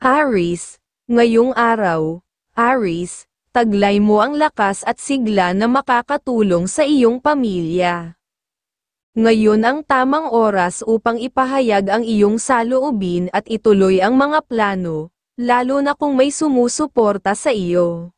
Aries, ngayong araw, Aries, taglay mo ang lakas at sigla na makakatulong sa iyong pamilya. Ngayon ang tamang oras upang ipahayag ang iyong saloobin at ituloy ang mga plano, lalo na kung may sumusuporta sa iyo.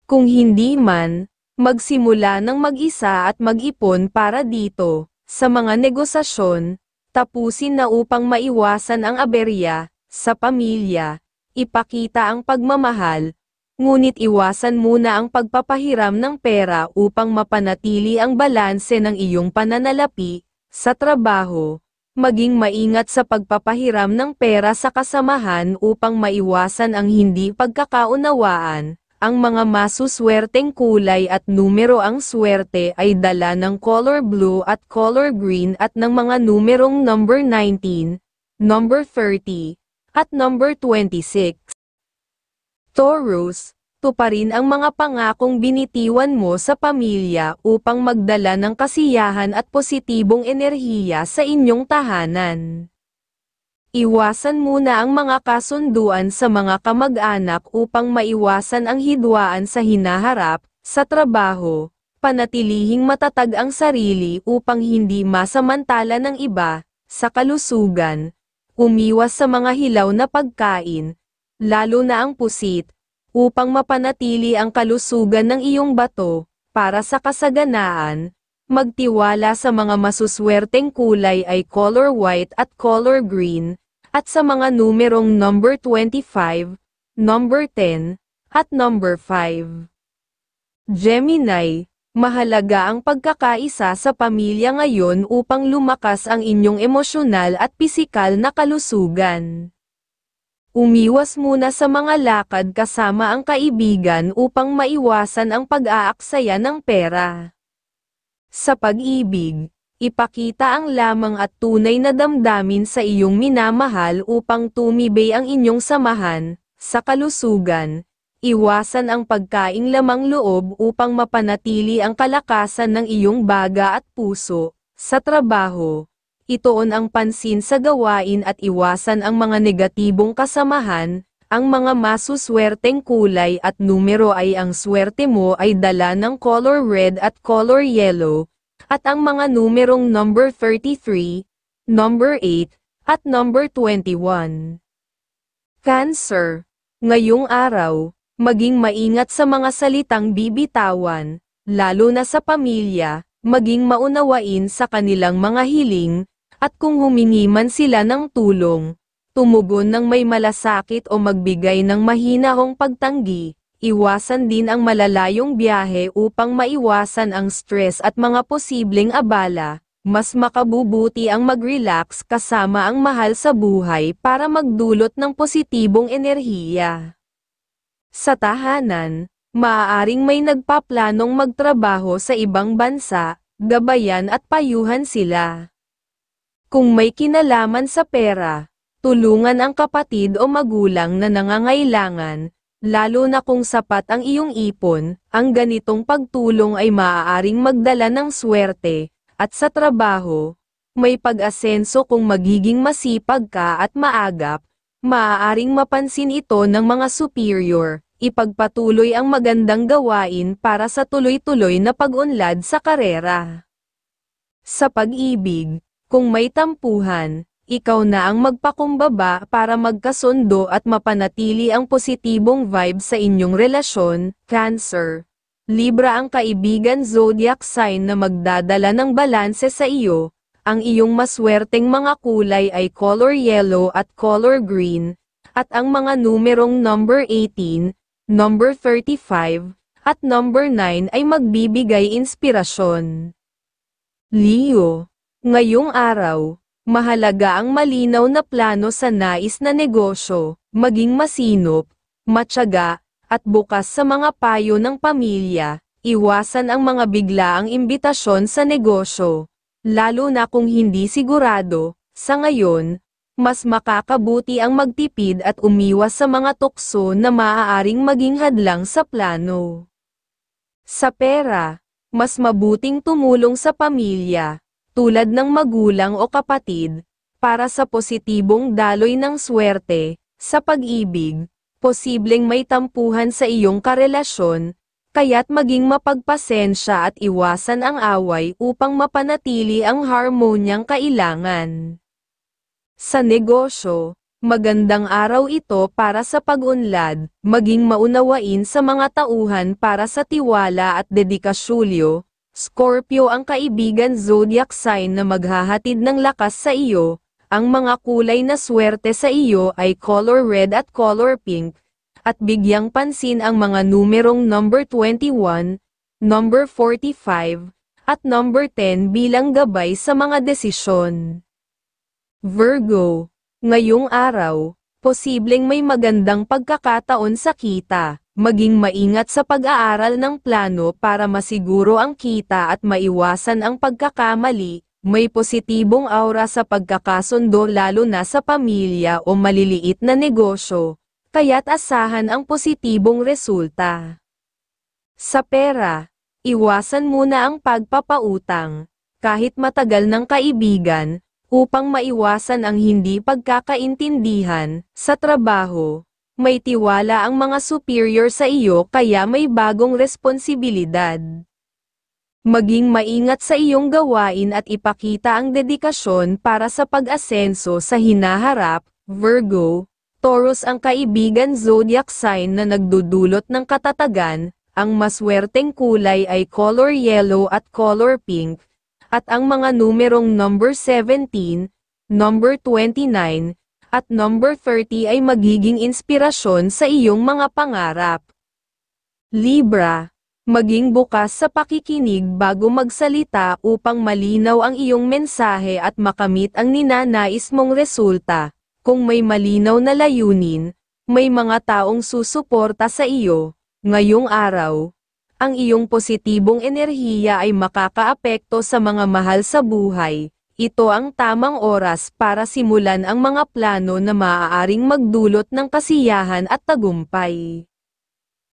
Kung hindi man, magsimula ng mag-isa at mag-ipon para dito, sa mga negosasyon, tapusin na upang maiwasan ang aberya, sa pamilya, ipakita ang pagmamahal, ngunit iwasan muna ang pagpapahiram ng pera upang mapanatili ang balanse ng iyong pananalapi, sa trabaho, maging maingat sa pagpapahiram ng pera sa kasamahan upang maiwasan ang hindi pagkakaunawaan. Ang mga masuswerteng kulay at numero ang swerte ay dala ng color blue at color green at ng mga numerong number 19, number 30, at number 26. Taurus, tuparin ang mga pangakong binitiwan mo sa pamilya upang magdala ng kasiyahan at positibong enerhiya sa inyong tahanan. Iwasan muna ang mga kasunduan sa mga kamag-anak upang maiwasan ang hidwaan sa hinaharap, sa trabaho, panatilihing matatag ang sarili upang hindi masamantala ng iba, sa kalusugan, umiwas sa mga hilaw na pagkain, lalo na ang pusit, upang mapanatili ang kalusugan ng iyong bato, para sa kasaganaan, magtiwala sa mga masuswerteng kulay ay color white at color green, at sa mga numerong number 25, number 10, at number 5. Gemini, mahalaga ang pagkakaisa sa pamilya ngayon upang lumakas ang inyong emosyonal at pisikal na kalusugan. Umiwas muna sa mga lakad kasama ang kaibigan upang maiwasan ang pag-aaksaya ng pera. Sa pag-ibig, ipakita ang lamang at tunay na damdamin sa iyong minamahal upang tumibay ang inyong samahan. Sa kalusugan, iwasan ang pagkaing lamang loob upang mapanatili ang kalakasan ng iyong baga at puso. Sa trabaho, ituon ang pansin sa gawain at iwasan ang mga negatibong kasamahan. Ang mga masuswerteng kulay at numero ay ang swerte mo ay dala ng color red at color yellow, at ang mga numerong number 33, number 8, at number 21. Cancer, ngayong araw, maging maingat sa mga salitang bibitawan, lalo na sa pamilya, maging maunawain sa kanilang mga hiling, at kung humingi man sila ng tulong, tumugon ng may malasakit o magbigay ng mahinahong pagtanggi. Iwasan din ang malalayong biyahe upang maiwasan ang stress at mga posibleng abala. Mas makabubuti ang mag-relax kasama ang mahal sa buhay para magdulot ng positibong enerhiya. Sa tahanan, maaaring may nagpaplanong magtrabaho sa ibang bansa, gabayan at payuhan sila. Kung may kinalaman sa pera, tulungan ang kapatid o magulang na nangangailangan. Lalo na kung sapat ang iyong ipon, ang ganitong pagtulong ay maaaring magdala ng swerte, at sa trabaho, may pag-asenso kung magiging masipag ka at maagap, maaaring mapansin ito ng mga superior, ipagpatuloy ang magandang gawain para sa tuloy-tuloy na pag-unlad sa karera. Sa pag-ibig, kung may tampuhan, ikaw na ang magpakumbaba para magkasundo at mapanatili ang positibong vibe sa inyong relasyon. Cancer, Libra ang kaibigan zodiac sign na magdadala ng balanse sa iyo. Ang iyong maswerteng mga kulay ay color yellow at color green, at ang mga numerong number 18, number 35, at number 9 ay magbibigay inspirasyon. Leo, ngayong araw, mahalaga ang malinaw na plano sa nais na negosyo, maging masinop, matyaga, at bukas sa mga payo ng pamilya. Iwasan ang mga biglaang imbitasyon sa negosyo, lalo na kung hindi sigurado. Sa ngayon, mas makakabuti ang magtipid at umiwas sa mga tukso na maaaring maging hadlang sa plano. Sa pera, mas mabuting tumulong sa pamilya, tulad ng magulang o kapatid, para sa positibong daloy ng swerte. Sa pag-ibig, posibleng may tampuhan sa iyong karelasyon, kaya't maging mapagpasensya at iwasan ang away upang mapanatili ang harmonyang kailangan. Sa negosyo, magandang araw ito para sa pag-unlad, maging maunawain sa mga tauhan para sa tiwala at dedikasyon. Scorpio, ang kaibigan zodiac sign na maghahatid ng lakas sa iyo. Ang mga kulay na swerte sa iyo ay color red at color pink, at bigyang pansin ang mga numerong number 21, number 45, at number 10 bilang gabay sa mga desisyon. Virgo, ngayong araw, posibleng may magandang pagkakataon sa kita, maging maingat sa pag-aaral ng plano para masiguro ang kita at maiwasan ang pagkakamali. May positibong aura sa pagkakasundo lalo na sa pamilya o maliliit na negosyo, kaya't asahan ang positibong resulta. Sa pera, iwasan muna ang pagpapautang, kahit matagal ng kaibigan, upang maiwasan ang hindi pagkakaintindihan. Sa trabaho, may tiwala ang mga superior sa iyo kaya may bagong responsibilidad. Maging maingat sa iyong gawain at ipakita ang dedikasyon para sa pag-asenso sa hinaharap. Virgo, Taurus, ang kaibigan zodiac sign na nagdudulot ng katatagan, ang maswerteng kulay ay color yellow at color pink, at ang mga numerong number 17, number 29, at number 30 ay magiging inspirasyon sa iyong mga pangarap. Libra, maging bukas sa pakikinig bago magsalita upang malinaw ang iyong mensahe at makamit ang ninanais mong resulta. Kung may malinaw na layunin, may mga taong susuporta sa iyo. Ngayong araw, ang iyong positibong enerhiya ay makakaapekto sa mga mahal sa buhay. Ito ang tamang oras para simulan ang mga plano na maaaring magdulot ng kasiyahan at tagumpay.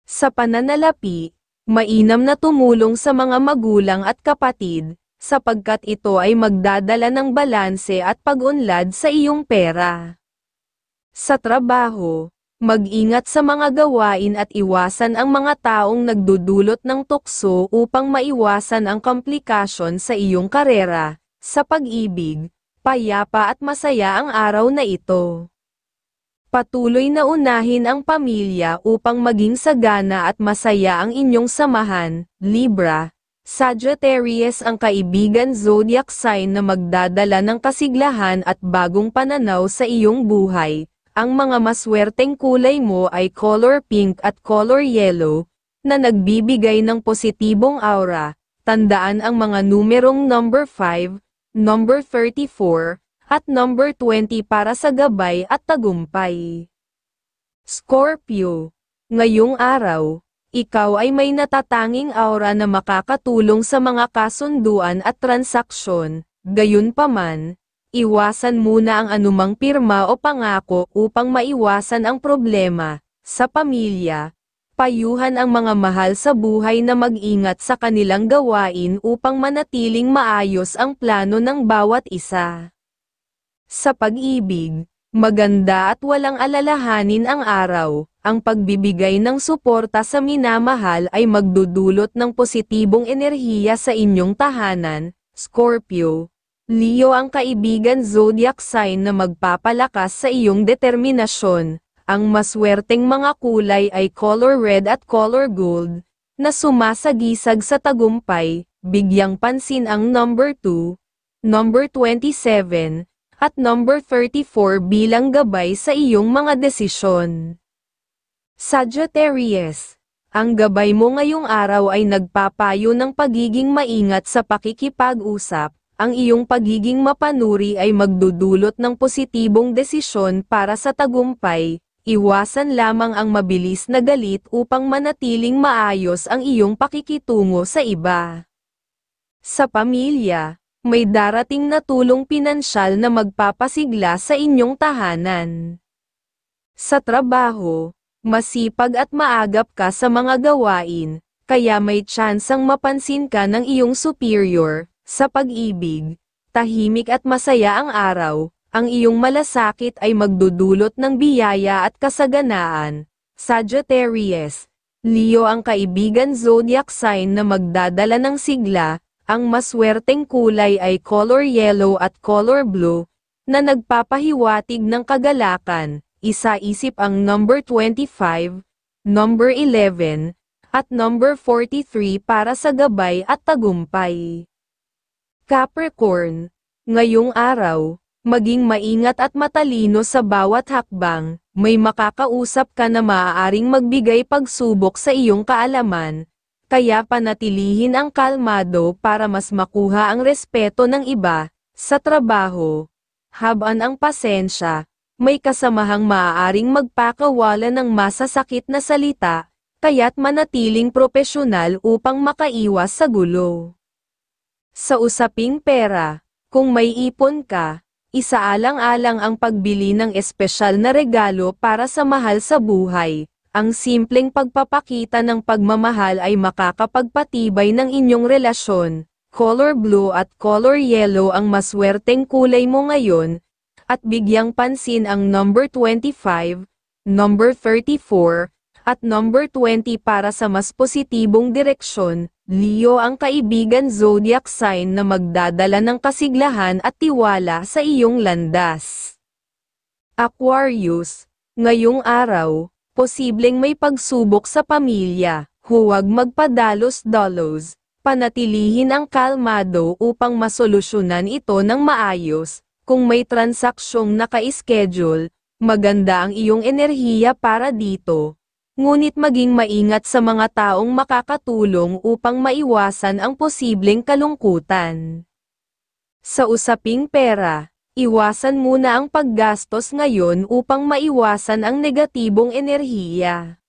Sa pananalapi, mainam na tumulong sa mga magulang at kapatid, sapagkat ito ay magdadala ng balanse at pag-unlad sa iyong pera. Sa trabaho, mag-ingat sa mga gawain at iwasan ang mga taong nagdudulot ng tukso upang maiwasan ang komplikasyon sa iyong karera. Sa pag-ibig, payapa at masaya ang araw na ito. Patuloy na unahin ang pamilya upang maging sagana at masaya ang inyong samahan. Libra, Sagittarius, ang kaibigan zodiac sign na magdadala ng kasiglahan at bagong pananaw sa iyong buhay. Ang mga maswerteng kulay mo ay color pink at color yellow, na nagbibigay ng positibong aura. Tandaan ang mga numerong number 5, number 34, at number 20 para sa gabay at tagumpay. Scorpio, ngayong araw, ikaw ay may natatanging aura na makakatulong sa mga kasunduan at transaksyon. Gayunpaman, iwasan muna ang anumang pirma o pangako upang maiwasan ang problema. Sa pamilya, payuhan ang mga mahal sa buhay na mag-ingat sa kanilang gawain upang manatiling maayos ang plano ng bawat isa. Sa pag-ibig, maganda at walang alalahanin ang araw. Ang pagbibigay ng suporta sa minamahal ay magdudulot ng positibong enerhiya sa inyong tahanan. Scorpio, Leo, ang kaibigan zodiac sign na magpapalakas sa iyong determinasyon. Ang maswerteng mga kulay ay color red at color gold, na sumasagisag sa tagumpay. Bigyang pansin ang number 2, number 27, at number 34 bilang gabay sa iyong mga desisyon. Sagittarius, ang gabay mo ngayong araw ay nagpapayo ng pagiging maingat sa pakikipag-usap. Ang iyong pagiging mapanuri ay magdudulot ng positibong desisyon para sa tagumpay. Iwasan lamang ang mabilis na galit upang manatiling maayos ang iyong pakikitungo sa iba. Sa pamilya, may darating na tulong pinansyal na magpapasigla sa inyong tahanan. Sa trabaho, masipag at maagap ka sa mga gawain, kaya may tsansang mapansin ka ng iyong superior. Sa pag-ibig, tahimik at masaya ang araw. Ang iyong malasakit ay magdudulot ng biyaya at kasaganaan. Sagittarius, Leo ang kaibigan zodiac sign na magdadala ng sigla. Ang maswerteng kulay ay color yellow at color blue, na nagpapahiwatig ng kagalakan. Isa-isip ang number 25, number 11, at number 43 para sa gabay at tagumpay. Capricorn, ngayong araw, maging maingat at matalino sa bawat hakbang. May makakausap ka na maaaring magbigay pagsubok sa iyong kaalaman, kaya panatilihin ang kalmado para mas makuha ang respeto ng iba. Sa trabaho, habaan ang pasensya, may kasamahang maaaring magpakawala ng masasakit na salita, kaya't manatiling propesyonal upang makaiwas sa gulo. Sa usaping pera, kung may ipon ka, isaalang-alang ang pagbili ng espesyal na regalo para sa mahal sa buhay. Ang simpleng pagpapakita ng pagmamahal ay makakapagpatibay ng inyong relasyon. Color blue at color yellow ang maswerteng kulay mo ngayon, at bigyang pansin ang number 25, number 34, at number 20 para sa mas positibong direksyon. Leo ang kaibigan zodiac sign na magdadala ng kasiglahan at tiwala sa iyong landas. Aquarius, ngayong araw, posibleng may pagsubok sa pamilya. Huwag magpadalos-dalos. Panatilihin ang kalmado upang masolusyonan ito ng maayos. Kung may transaksyong naka-schedule, maganda ang iyong enerhiya para dito. Ngunit maging maingat sa mga taong makakatulong upang maiwasan ang posibleng kalungkutan. Sa usaping pera, iwasan muna ang paggastos ngayon upang maiwasan ang negatibong enerhiya.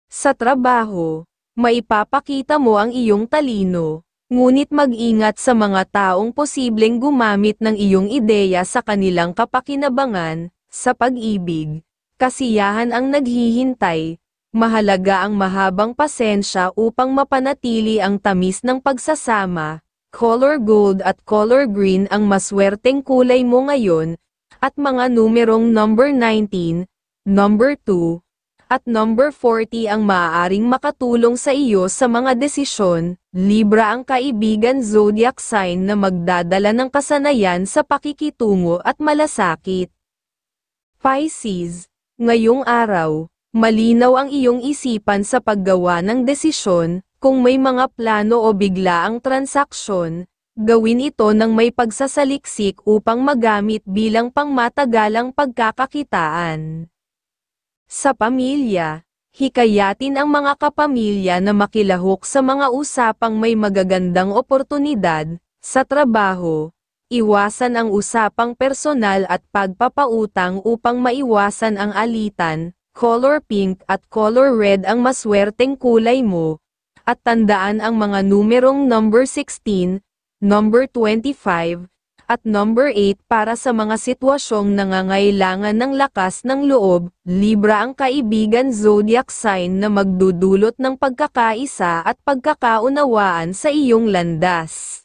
Sa trabaho, maipapakita mo ang iyong talino, ngunit mag-ingat sa mga taong posibleng gumamit ng iyong ideya sa kanilang kapakinabangan. Sa pag-ibig, kasiyahan ang naghihintay. Mahalaga ang mahabang pasensya upang mapanatili ang tamis ng pagsasama. Color gold at color green ang maswerteng kulay mo ngayon, at mga numerong number 19, number 2, at number 40 ang maaaring makatulong sa iyo sa mga desisyon. Libra ang kaibigan zodiac sign na magdadala ng kasanayan sa pakikitungo at malasakit. Pisces, ngayong araw, malinaw ang iyong isipan sa paggawa ng desisyon. Kung may mga plano o biglaang transaksyon, gawin ito ng may pagsasaliksik upang magamit bilang pangmatagalang pagkakakitaan. Sa pamilya, hikayatin ang mga kapamilya na makilahok sa mga usapang may magagandang oportunidad. Sa trabaho, iwasan ang usapang personal at pagpapautang upang maiwasan ang alitan. Color pink at color red ang maswerteng kulay mo, at tandaan ang mga numerong number 16, number 25, at number 8 para sa mga sitwasyong nangangailangan ng lakas ng loob. Libra ang kaibigan zodiac sign na magdudulot ng pagkakaisa at pagkakaunawaan sa iyong landas.